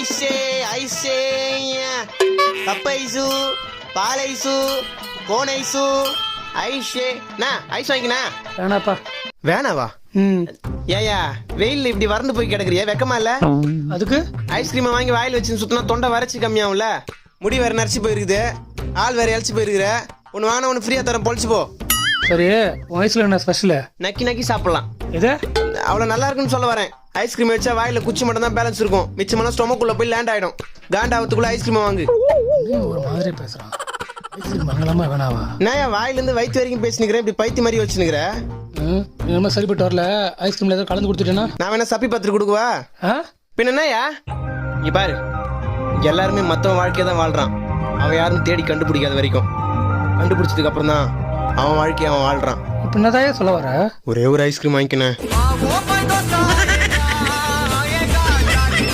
ஐஸே ஐஸே cup ice பால் ice cone ice ஐஷே ice வாங்கினா வேணாப்பா. வேணாவா? ஏயா வெயில்ல இப்படி வறண்டு போய் கிடக்குறியா, வெக்கமா இல்ல? அதுக்கு ஐஸ்கிரீமை வாங்கி வாயில் வச்சு சுத்தினா தொண்டை வறட்சி கம்மியாகும்ல, முடி வேற நரைச்சு போயிருக்குது, ஆள் வேற இழைச்சி போயிருக்குற. ஒன்னு வாங்கினா ஒன்னு ஃப்ரீயா தரேன், பொழிச்சு போ. சரி, உன் வயசுல என்ன ஸ்பெஷல்? நக்கி நக்கி சாப்பிடலாம். எது அவ்வளவு நல்லா இருக்குன்னு சொல்ல வரேன். ஐஸ்கிரீம் வச்சா வாயில குச்சி மட்டும் தான் பேலன்ஸ் இருக்கும், மிச்சமான ஸ்டொமக்குள்ள போய் லேண்ட் ஆயிடும். காண்டாவத்துக்குள்ள ஐஸ்கிரீம் வாங்கு. ஒரு மாதிரி பேசுறான். ஐஸ்கிரீம் வாங்கலாமா வேணாவா? நான் வாயில இருந்து வயிற்று வரைக்கும் பேசினுக்கிறேன், இப்படி பைத்தி மாதிரி வச்சுனுக்கிற. என்ன சரிப்பட்டு வரல? ஐஸ்கிரீம்ல ஏதாவது கலந்து கொடுத்துட்டேன்னா நான் வேணா சப்பி பத்திரி கொடுக்குவா? பின்ன என்னயா நீ பாரு, எல்லாருமே மத்தவன் வாழ்க்கையை தான் வாழ்றான், அவன் யாரும் தேடி கண்டுபிடிக்காத வரைக்கும். கண்டுபிடிச்சதுக்கு அப்புறம் தான் அவன் வாழ்க்கையை அவன் வாழ்றான். இப்ப என்னதான் சொல்ல வர? ஒரே ஒரு ஐஸ்கிரீம் வாங்கிக்கினேன்.